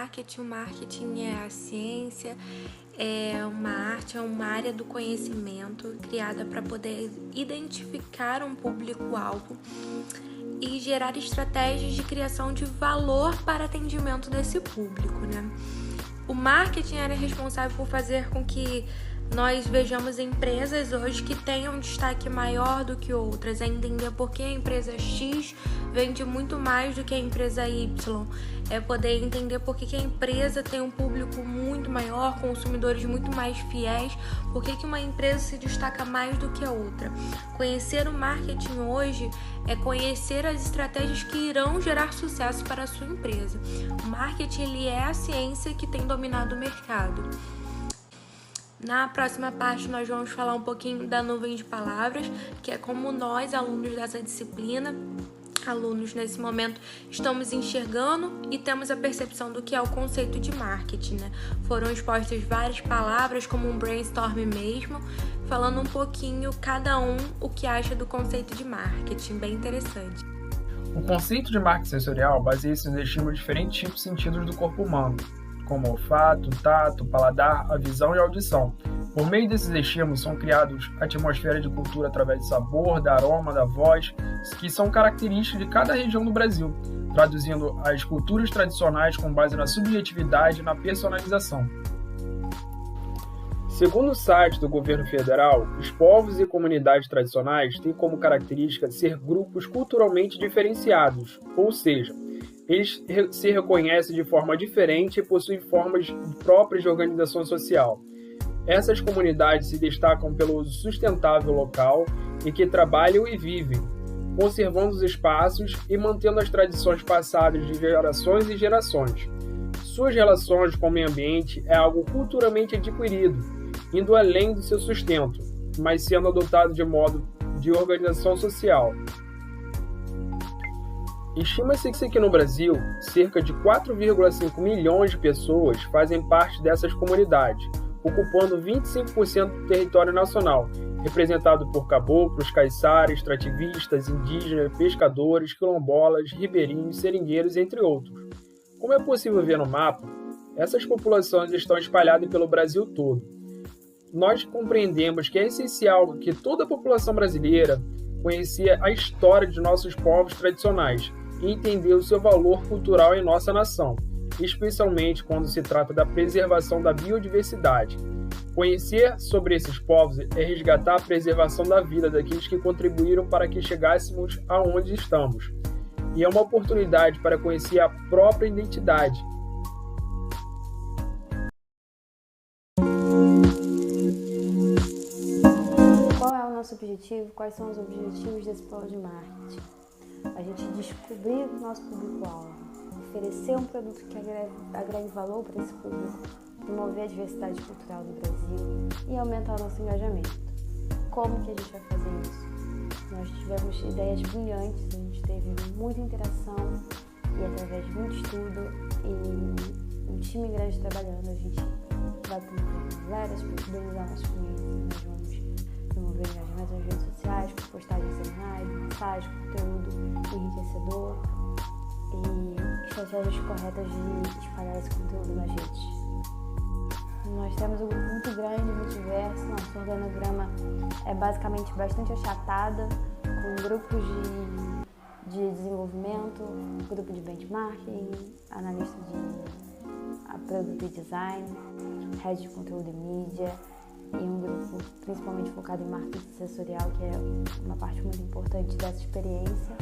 marketing. O marketing é a ciência, é uma arte, é uma área do conhecimento criada para poder identificar um público-alvo e gerar estratégias de criação de valor para atendimento desse público, né? O marketing era responsável por fazer com que nós vejamos empresas hoje que tenham um destaque maior do que outras, é entender por que a empresa X vende muito mais do que a empresa Y, é poder entender por que a empresa tem um público muito maior, consumidores muito mais fiéis, por que uma empresa se destaca mais do que a outra. Conhecer o marketing hoje é conhecer as estratégias que irão gerar sucesso para a sua empresa. O marketing ele é a ciência que tem dominado o mercado. Na próxima parte, nós vamos falar um pouquinho da nuvem de palavras, que é como nós, alunos dessa disciplina, alunos nesse momento, estamos enxergando e temos a percepção do que é o conceito de marketing, né? Foram expostas várias palavras, como um brainstorm mesmo, falando um pouquinho, cada um, o que acha do conceito de marketing, bem interessante. O conceito de marketing sensorial baseia-se nos estímulos de diferentes tipos de sentidos do corpo humano, como olfato, tato, paladar, a visão e a audição. Por meio desses estímulos são criados atmosferas de cultura através do sabor, da aroma, da voz, que são características de cada região do Brasil, traduzindo as culturas tradicionais com base na subjetividade e na personalização. Segundo o site do governo federal, os povos e comunidades tradicionais têm como característica ser grupos culturalmente diferenciados, ou seja, eles se reconhecem de forma diferente e possuem formas próprias de organização social. Essas comunidades se destacam pelo uso sustentável local e que trabalham e vivem, conservando os espaços e mantendo as tradições passadas de gerações e gerações. Suas relações com o meio ambiente é algo culturalmente adquirido, indo além do seu sustento, mas sendo adotado de modo de organização social. Estima-se que aqui no Brasil, cerca de 4,5 milhões de pessoas fazem parte dessas comunidades, ocupando 25% do território nacional, representado por caboclos, caiçaras, extrativistas, indígenas, pescadores, quilombolas, ribeirinhos, seringueiros, entre outros. Como é possível ver no mapa, essas populações estão espalhadas pelo Brasil todo. Nós compreendemos que é essencial que toda a população brasileira conheça a história de nossos povos tradicionais e entender o seu valor cultural em nossa nação, especialmente quando se trata da preservação da biodiversidade. Conhecer sobre esses povos é resgatar a preservação da vida daqueles que contribuíram para que chegássemos aonde estamos. E é uma oportunidade para conhecer a própria identidade. Qual é o nosso objetivo? Quais são os objetivos desse plano de marketing? A gente descobrir o nosso público-alvo, oferecer um produto que agregue valor para esse público, promover a diversidade cultural do Brasil e aumentar o nosso engajamento. Como que a gente vai fazer isso? Nós tivemos ideias brilhantes, a gente teve muita interação e através de muito estudo e um time grande trabalhando, a gente vai promover galerias para fidelizar nossos clientes, nós vamos promover engajamento nas redes sociais, com postagens semanais, mensagem, conteúdo enriquecedor e estratégias corretas de espalhar esse conteúdo nas redes. Nós temos um grupo muito grande, muito diverso, nosso organograma é basicamente bastante achatado, com grupos de desenvolvimento, grupo de benchmarking, analista de produto e design, head de conteúdo e mídia, e um grupo principalmente focado em marketing sensorial, que é uma parte muito importante dessa experiência.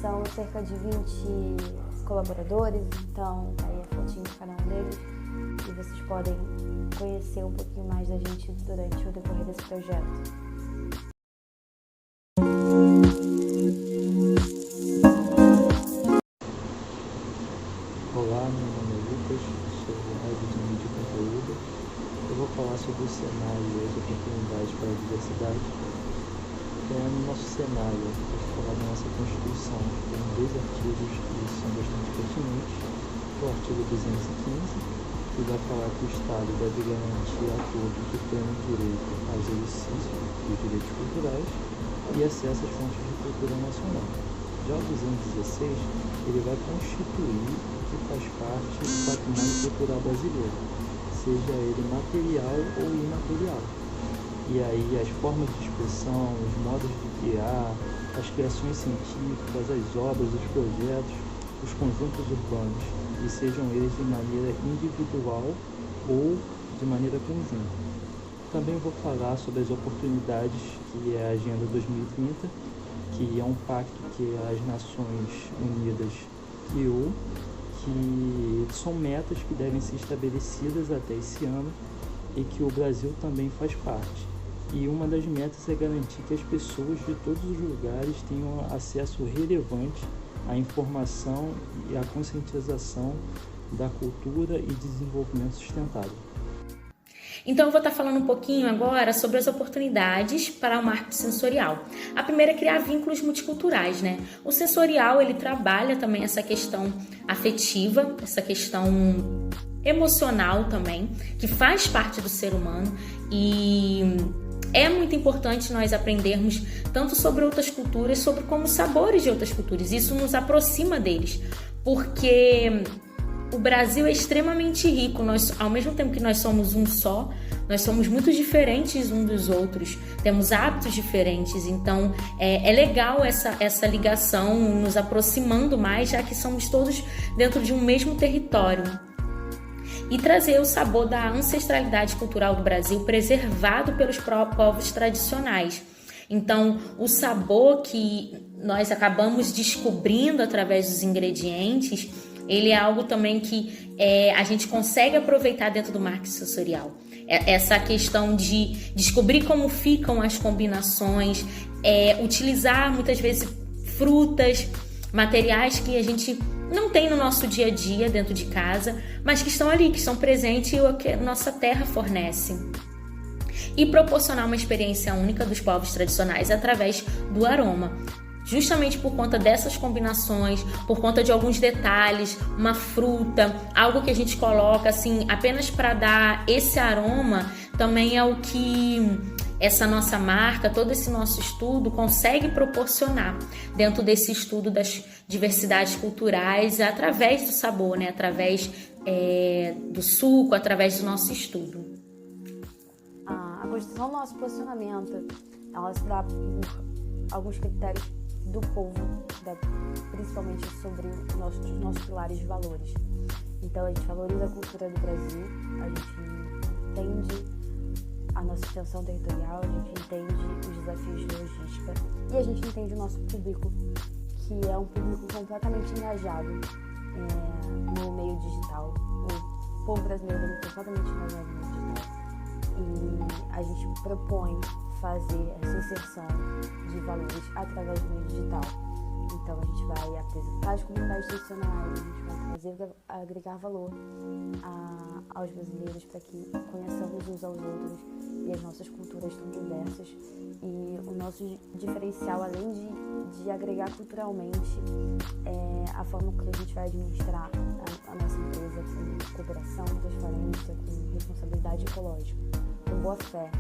São cerca de 20 colaboradores, então aí a fotinho de cada um deles, e vocês podem conhecer um pouquinho mais da gente durante o decorrer desse projeto. Olá, meu nome é Lucas, sou head de mídia e conteúdo. Eu vou falar sobre o cenário e as oportunidades para a diversidade. No nosso cenário, eu vou falar da nossa Constituição, que tem 2 artigos que são bastante pertinentes. O artigo 215, que vai falar que o Estado deve garantir a todos que tenham direito ao exercício dos direitos culturais e acesso às fontes de cultura nacional. já dos anos 16, ele vai constituir o que faz parte do patrimônio cultural brasileiro, seja ele material ou imaterial. E aí as formas de expressão, os modos de criar, as criações científicas, as obras, os projetos, os conjuntos urbanos, e sejam eles de maneira individual ou de maneira conjunta. Também vou falar sobre as oportunidades, que é a Agenda 2030, que é um pacto que as Nações Unidas criou, que são metas que devem ser estabelecidas até esse ano e que o Brasil também faz parte. E uma das metas é garantir que as pessoas de todos os lugares tenham acesso relevante à informação e à conscientização da cultura e desenvolvimento sustentável. Então eu vou estar falando um pouquinho agora sobre as oportunidades para o marketing sensorial. A primeira é criar vínculos multiculturais, né? O sensorial, ele trabalha também essa questão afetiva, essa questão emocional também, que faz parte do ser humano, e é muito importante nós aprendermos tanto sobre outras culturas, sobre como os sabores de outras culturas. Isso nos aproxima deles, porque o Brasil é extremamente rico. Nós, ao mesmo tempo que nós somos um só, nós somos muito diferentes uns dos outros, temos hábitos diferentes, então é legal essa ligação nos aproximando mais, já que somos todos dentro de um mesmo território. E trazer o sabor da ancestralidade cultural do Brasil preservado pelos povos tradicionais. Então, o sabor que nós acabamos descobrindo através dos ingredientes, ele é algo também que a gente consegue aproveitar dentro do marketing sensorial. Essa questão de descobrir como ficam as combinações, utilizar muitas vezes frutas, materiais que a gente não tem no nosso dia a dia dentro de casa, mas que estão ali, que estão presentes e o que a nossa terra fornece. E proporcionar uma experiência única dos povos tradicionais através do aroma. Justamente por conta dessas combinações, por conta de alguns detalhes, uma fruta, algo que a gente coloca assim apenas para dar esse aroma, também é o que essa nossa marca, todo esse nosso estudo consegue proporcionar dentro desse estudo das diversidades culturais através do sabor, né? Através do suco, através do nosso estudo. A construção do nosso posicionamento, ela se dá por alguns critérios do povo, principalmente sobre os nossos pilares de valores. Então a gente valoriza a cultura do Brasil, a gente entende a nossa extensão territorial, a gente entende os desafios de logística e a gente entende o nosso público, que é um público completamente engajado no meio digital. O povo brasileiro é completamente engajado no meio digital e a gente propõe fazer essa inserção de valores através do meio digital. Então a gente vai apresentar as comunidades tradicionais, a gente vai agregar valor aos brasileiros para que conheçamos uns aos outros e as nossas culturas tão diversas. E o nosso diferencial, além de agregar culturalmente, é a forma que a gente vai administrar a nossa empresa com cooperação, transparência, com responsabilidade ecológica, com boa fé.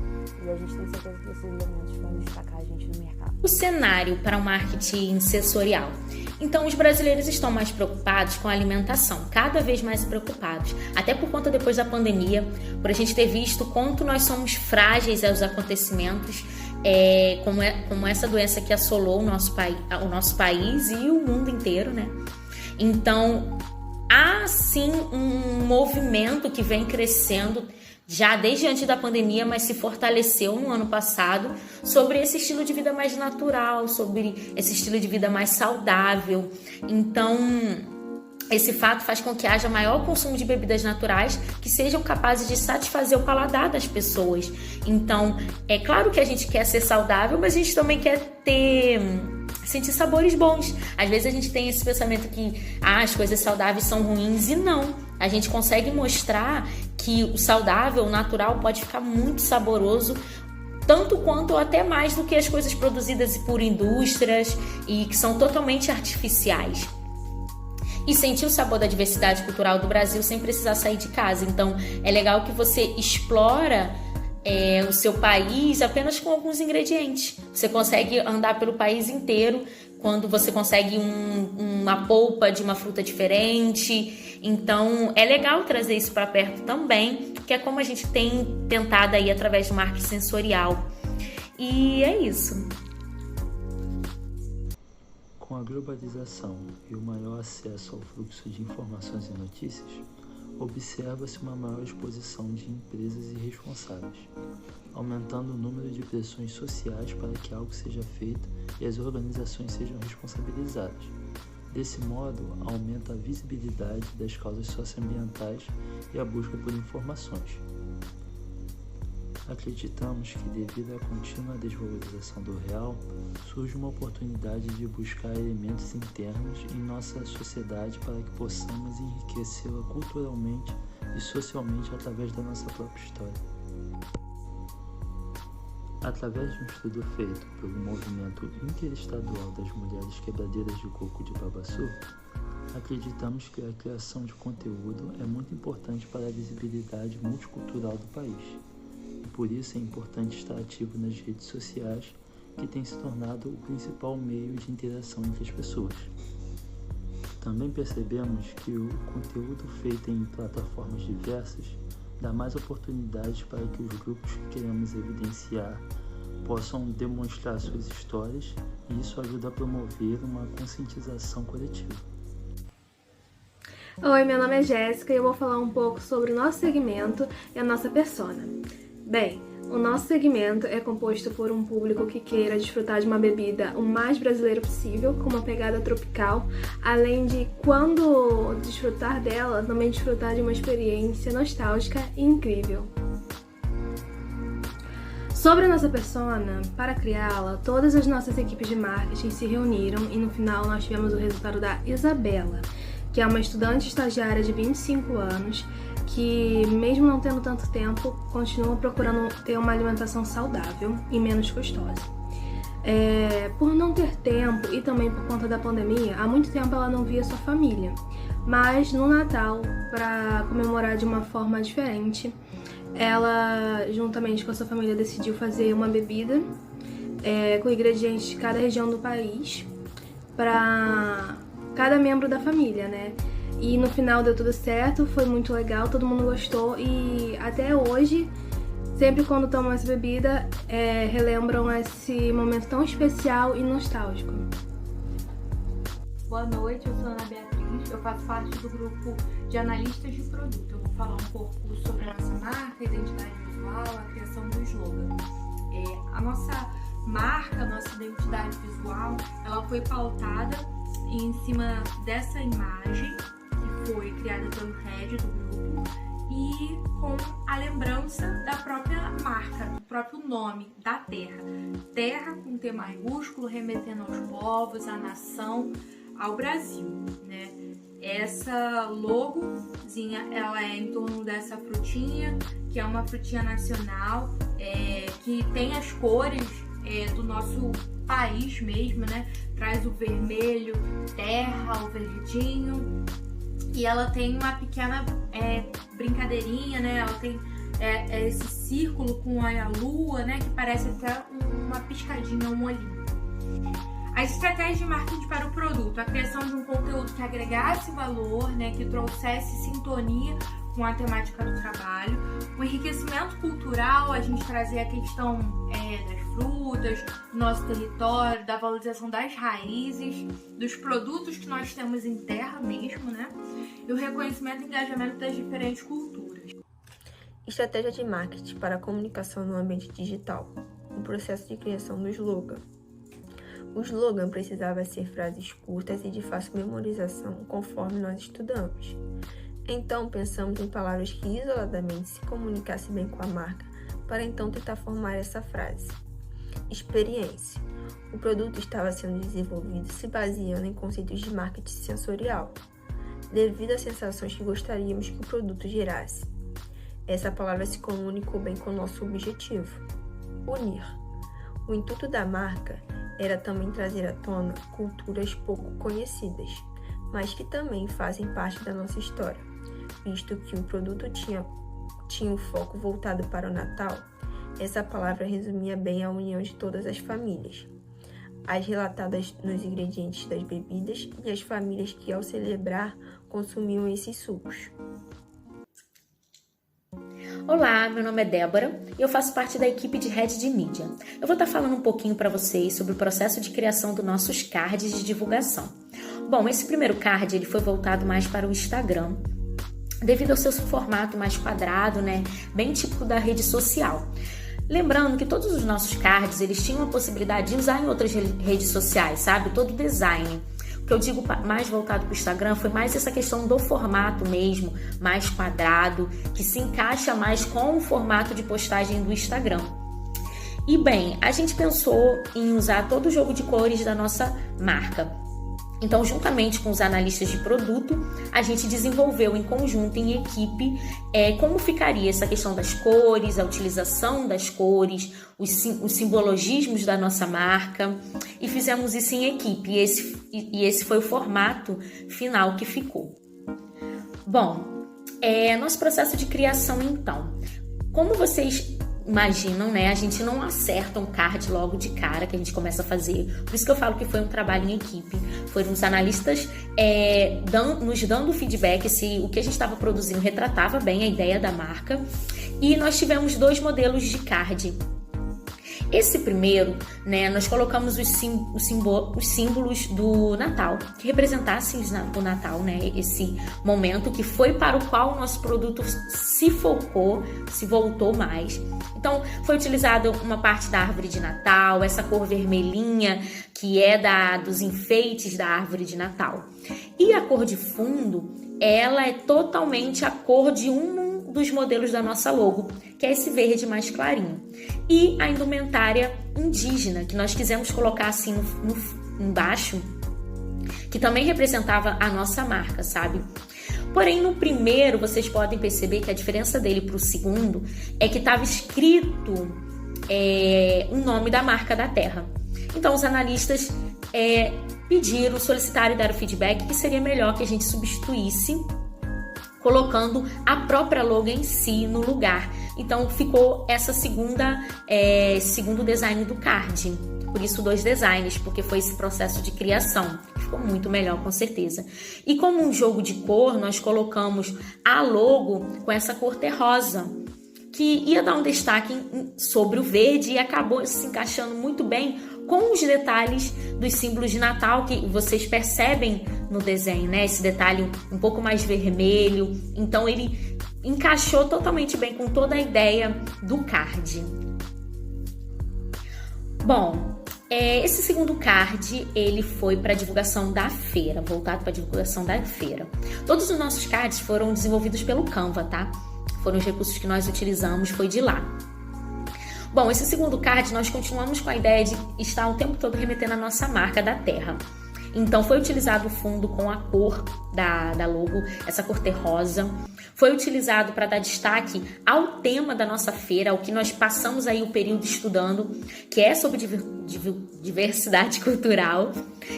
E a gente tem certeza que esses elementos vão destacar a gente no mercado. O cenário para o marketing sensorial. Então, os brasileiros estão mais preocupados com a alimentação, cada vez mais preocupados, até por conta depois da pandemia, por a gente ter visto quanto nós somos frágeis aos acontecimentos, como essa doença que assolou o nosso país e o mundo inteiro, né? Então, há sim um movimento que vem crescendo já desde antes da pandemia, mas se fortaleceu no ano passado, sobre esse estilo de vida mais natural, sobre esse estilo de vida mais saudável. Então, esse fato faz com que haja maior consumo de bebidas naturais que sejam capazes de satisfazer o paladar das pessoas. Então, é claro que a gente quer ser saudável, mas a gente também quer sentir sabores bons. Às vezes a gente tem esse pensamento que as coisas saudáveis são ruins, e não. A gente consegue mostrar que o saudável, o natural, pode ficar muito saboroso, tanto quanto ou até mais do que as coisas produzidas por indústrias e que são totalmente artificiais. E sentir o sabor da diversidade cultural do Brasil sem precisar sair de casa. Então, é legal que você explora o seu país apenas com alguns ingredientes. Você consegue andar pelo país inteiro quando você consegue uma polpa de uma fruta diferente. Então é legal trazer isso para perto também, que é como a gente tem tentado aí através do marketing sensorial. E é isso. Com a globalização e o maior acesso ao fluxo de informações e notícias, observa-se uma maior exposição de empresas irresponsáveis, aumentando o número de pressões sociais para que algo seja feito e as organizações sejam responsabilizadas. Desse modo, aumenta a visibilidade das causas socioambientais e a busca por informações. Acreditamos que, devido à contínua desvalorização do real, surge uma oportunidade de buscar elementos internos em nossa sociedade para que possamos enriquecê-la culturalmente e socialmente através da nossa própria história. Através de um estudo feito pelo Movimento Interestadual das Mulheres Quebradeiras de Coco de Babaçu, acreditamos que a criação de conteúdo é muito importante para a visibilidade multicultural do país. E por isso é importante estar ativo nas redes sociais, que tem se tornado o principal meio de interação entre as pessoas. Também percebemos que o conteúdo feito em plataformas diversas dá mais oportunidades para que os grupos que queremos evidenciar possam demonstrar suas histórias, e isso ajuda a promover uma conscientização coletiva. Oi, meu nome é Jéssica e eu vou falar um pouco sobre o nosso segmento e a nossa persona. Bem, o nosso segmento é composto por um público que queira desfrutar de uma bebida o mais brasileiro possível, com uma pegada tropical, além de, quando desfrutar dela, também desfrutar de uma experiência nostálgica e incrível. Sobre a nossa persona, para criá-la, todas as nossas equipes de marketing se reuniram e no final nós tivemos o resultado da Isabela, que é uma estudante estagiária de 25 anos, que, mesmo não tendo tanto tempo, continua procurando ter uma alimentação saudável e menos custosa. Por não ter tempo e também por conta da pandemia, há muito tempo ela não via sua família. Mas no Natal, para comemorar de uma forma diferente, ela, juntamente com a sua família, decidiu fazer uma bebida com ingredientes de cada região do país para cada membro da família, né? E no final deu tudo certo, foi muito legal, todo mundo gostou e até hoje, sempre quando tomam essa bebida, relembram esse momento tão especial e nostálgico. Boa noite, eu sou Ana Beatriz, eu faço parte do grupo de analistas de produto. Eu vou falar um pouco sobre a nossa marca, a identidade visual, a criação do slogan. A nossa marca, a nossa identidade visual, ela foi pautada em cima dessa imagem, que foi criada pelo head do grupo, e com a lembrança da própria marca, do próprio nome, da terra. Terra com T maiúsculo, remetendo aos povos, à nação, ao Brasil, né? Essa logozinha, ela é em torno dessa frutinha, que é uma frutinha nacional, que tem as cores do nosso país mesmo, né? Traz o vermelho, terra, o verdinho, e ela tem uma pequena brincadeirinha, né? Ela tem esse círculo com a lua, né? Que parece até uma piscadinha, um olhinho. As estratégias de marketing para o produto: a criação de um conteúdo que agregasse valor, né? Que trouxesse sintonia com a temática do trabalho. O enriquecimento cultural, a gente trazer a questão das frutas, do nosso território, da valorização das raízes, dos produtos que nós temos em terra mesmo, né? E o reconhecimento e engajamento das diferentes culturas. Estratégia de marketing para a comunicação no ambiente digital. O processo de criação do slogan. O slogan precisava ser frases curtas e de fácil memorização, conforme nós estudamos. Então, pensamos em palavras que isoladamente se comunicassem bem com a marca, para então tentar formar essa frase. Experiência. O produto estava sendo desenvolvido se baseando em conceitos de marketing sensorial, devido às sensações que gostaríamos que o produto gerasse. Essa palavra se comunicou bem com o nosso objetivo: unir. O intuito da marca era também trazer à tona culturas pouco conhecidas, mas que também fazem parte da nossa história, visto que o produto tinha um foco voltado para o Natal. Essa palavra resumia bem a união de todas as famílias, as relatadas nos ingredientes das bebidas e as famílias que, ao celebrar, consumiam esses sucos. Olá, meu nome é Débora e eu faço parte da equipe de Rede de Mídia. Eu vou estar falando um pouquinho para vocês sobre o processo de criação dos nossos cards de divulgação. Bom, esse primeiro card ele foi voltado mais para o Instagram, devido ao seu formato mais quadrado, né, bem típico da rede social. Lembrando que todos os nossos cards eles tinham a possibilidade de usar em outras redes sociais, sabe? Todo o design. O que eu digo mais voltado para o Instagram foi mais essa questão do formato mesmo, mais quadrado, que se encaixa mais com o formato de postagem do Instagram. E bem, a gente pensou em usar todo o jogo de cores da nossa marca. Então, juntamente com os analistas de produto, a gente desenvolveu em conjunto, em equipe, como ficaria essa questão das cores, a utilização das cores, os simbologismos da nossa marca, e fizemos isso em equipe, e esse foi o formato final que ficou. Bom, nosso processo de criação então, como vocês imaginam, né? A gente não acerta um card logo de cara que a gente começa a fazer. Por isso que eu falo que foi um trabalho em equipe. Foram os analistas nos dando feedback se o que a gente estava produzindo retratava bem a ideia da marca. E nós tivemos 2 modelos de card. Esse primeiro, né, nós colocamos os símbolos do Natal, que representassem o Natal, né, esse momento que foi para o qual o nosso produto se focou, se voltou mais. Então, foi utilizada uma parte da árvore de Natal, essa cor vermelhinha, que é dos enfeites da árvore de Natal. E a cor de fundo, ela é totalmente a cor de um dos modelos da nossa logo, que é esse verde mais clarinho. E a indumentária indígena, que nós quisemos colocar assim embaixo, que também representava a nossa marca, sabe? Porém, no primeiro, vocês podem perceber que a diferença dele para o segundo é que estava escrito o nome da marca da terra. Então, os analistas solicitaram e deram feedback que seria melhor que a gente substituísse colocando a própria logo em si no lugar. Então, ficou essa segundo design do card. Por isso, 2 designs, porque foi esse processo de criação. Ficou muito melhor, com certeza. E como um jogo de cor, nós colocamos a logo com essa cor terrosa, que ia dar um destaque sobre o verde e acabou se encaixando muito bem com os detalhes dos símbolos de Natal que vocês percebem no desenho, né? Esse detalhe um pouco mais vermelho. Então, ele encaixou totalmente bem com toda a ideia do card. Bom, esse segundo card, ele foi para a divulgação da feira, voltado para a divulgação da feira. Todos os nossos cards foram desenvolvidos pelo Canva, tá? Foram os recursos que nós utilizamos, foi de lá. Bom, esse segundo card, nós continuamos com a ideia de estar o tempo todo remetendo a nossa marca da terra. Então, foi utilizado o fundo com a cor da logo, essa cor terrosa. Foi utilizado para dar destaque ao tema da nossa feira, ao que nós passamos aí o período estudando, que é sobre diversidade cultural.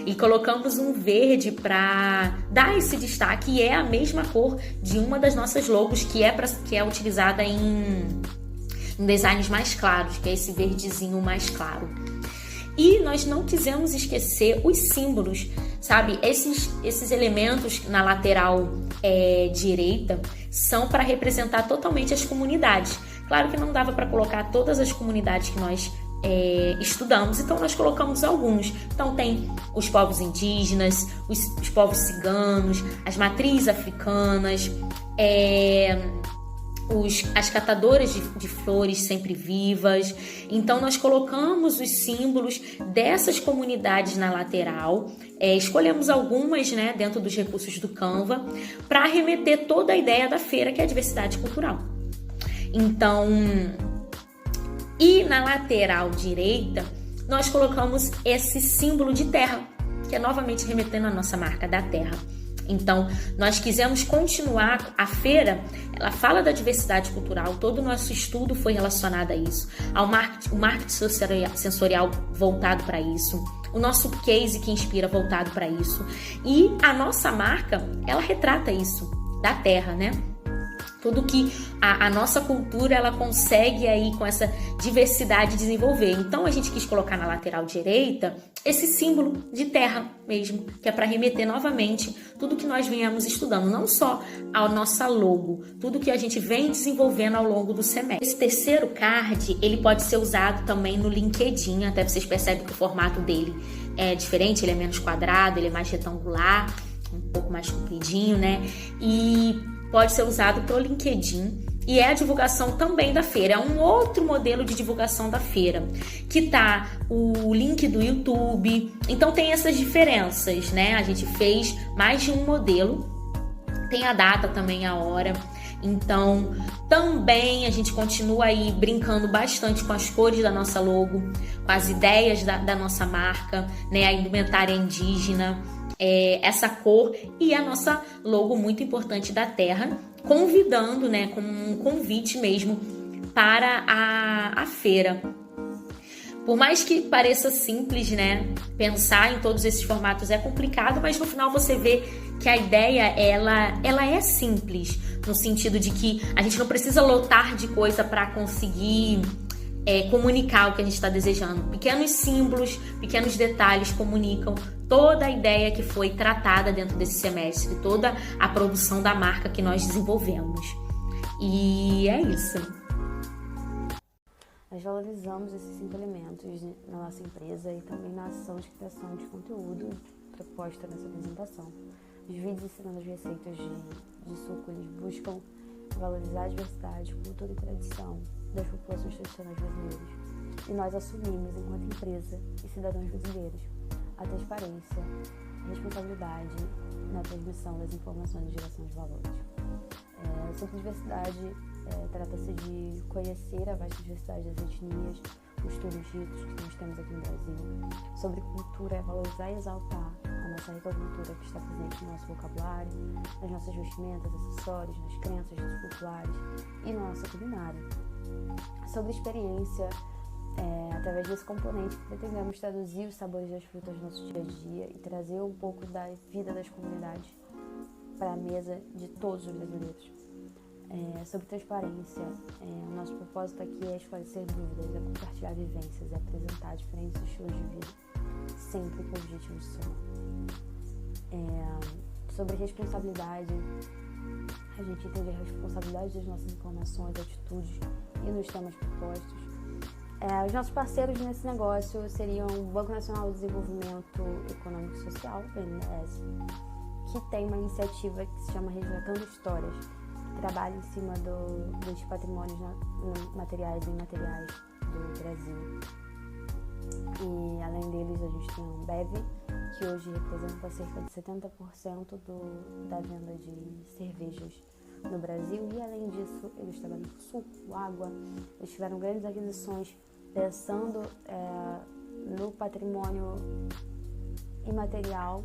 E colocamos um verde para dar esse destaque, e é a mesma cor de uma das nossas logos, que é utilizada em designs mais claros, que é esse verdezinho mais claro. E nós não quisemos esquecer os símbolos, sabe? Esses elementos na lateral direita são para representar totalmente as comunidades. Claro que não dava para colocar todas as comunidades que nós estudamos, então nós colocamos alguns. Então tem os povos indígenas, os povos ciganos, as matrizes africanas, as catadoras de flores sempre vivas. Então nós colocamos os símbolos dessas comunidades na lateral, escolhemos algumas, né, dentro dos recursos do Canva, para remeter toda a ideia da feira, que é a diversidade cultural. Então, e na lateral direita nós colocamos esse símbolo de terra, que é novamente remetendo à nossa marca da terra. Então, nós quisemos continuar a feira, ela fala da diversidade cultural, todo o nosso estudo foi relacionado a isso, o marketing sensorial voltado para isso, o nosso case que inspira voltado para isso, e a nossa marca, ela retrata isso, da terra, né? tudo que a nossa cultura ela consegue aí com essa diversidade desenvolver. Então a gente quis colocar na lateral direita esse símbolo de terra mesmo, que é para remeter novamente tudo que nós venhamos estudando, não só a nossa logo, tudo que a gente vem desenvolvendo ao longo do semestre. Esse terceiro card, ele pode ser usado também no LinkedIn, até vocês percebem que o formato dele é diferente, ele é menos quadrado, ele é mais retangular, um pouco mais compridinho, né? E pode ser usado pelo LinkedIn e é a divulgação também da feira. É um outro modelo de divulgação da feira, que tá o link do YouTube. Então tem essas diferenças, né? A gente fez mais de um modelo. Tem a data também, a hora. Então também a gente continua aí brincando bastante com as cores da nossa logo, com as ideias da nossa marca, né? A indumentária indígena, essa cor e a nossa logo muito importante da terra, convidando, né, como um convite mesmo para a feira. Por mais que pareça simples, né, pensar em todos esses formatos é complicado, mas no final você vê que a ideia ela é simples, no sentido de que a gente não precisa lotar de coisa para conseguir comunicar o que a gente está desejando. Pequenos símbolos, pequenos detalhes comunicam toda a ideia que foi tratada dentro desse semestre, toda a produção da marca que nós desenvolvemos. E é isso. Nós valorizamos esses 5 elementos na nossa empresa e também na ação de criação de conteúdo proposta nessa apresentação. Os vídeos ensinando as receitas de suco, eles buscam valorizar a diversidade, cultura e tradição das populações tradicionais brasileiras. E nós assumimos, enquanto empresa e cidadãos brasileiros, a transparência, a responsabilidade na transmissão das informações e geração de valores. Sobre diversidade, trata-se de conhecer a vasta diversidade das etnias, costumes, ritos que nós temos aqui no Brasil. Sobre cultura, é valorizar e exaltar a nossa rica cultura que está presente no nosso vocabulário, nas nossas vestimentas, acessórios, nas crenças populares e na nossa culinária. Sobre experiência, através desse componente, pretendemos traduzir os sabores das frutas do nosso dia a dia e trazer um pouco da vida das comunidades para a mesa de todos os brasileiros. Sobre transparência, o nosso propósito aqui é esclarecer dúvidas, é compartilhar vivências, é apresentar diferentes estilos de vida, sempre com o objetivo de somar. Sobre responsabilidade, a gente entende a responsabilidade das nossas informações, atitudes e nos temas propostos. Os nossos parceiros nesse negócio seriam o Banco Nacional de Desenvolvimento Econômico e Social, BNDES, que tem uma iniciativa que se chama Resgatando Histórias, que trabalha em cima dos patrimônios materiais e imateriais do Brasil. E além deles, a gente tem a Ambev, que hoje representa cerca de 70% da venda de cervejas no Brasil. E além disso, eles trabalham com suco, água. Eles tiveram grandes aquisições pensando no patrimônio imaterial,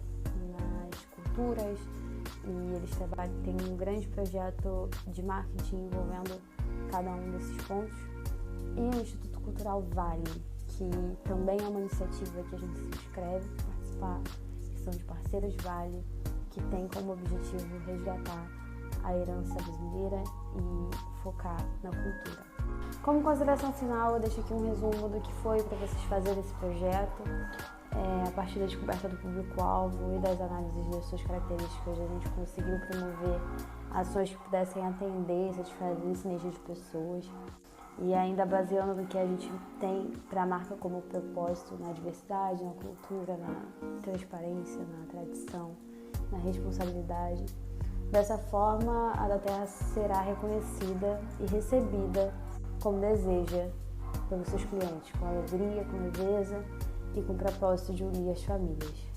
nas culturas. E eles têm um grande projeto de marketing envolvendo cada um desses pontos. E o Instituto Cultural Vale, que também é uma iniciativa que a gente se inscreve para participar, que são de parceiros Vale, que tem como objetivo resgatar a herança brasileira e focar na cultura. Como consideração final, eu deixo aqui um resumo do que foi para vocês fazerem esse projeto. A partir da descoberta do público-alvo e das análises das suas características, a gente conseguiu promover ações que pudessem atender e satisfazer esse nicho de pessoas. E ainda baseando no que a gente tem para a marca como propósito, na diversidade, na cultura, na transparência, na tradição, na responsabilidade. Dessa forma, a da Terra será reconhecida e recebida como deseja pelos seus clientes, com alegria, com leveza e com o propósito de unir as famílias.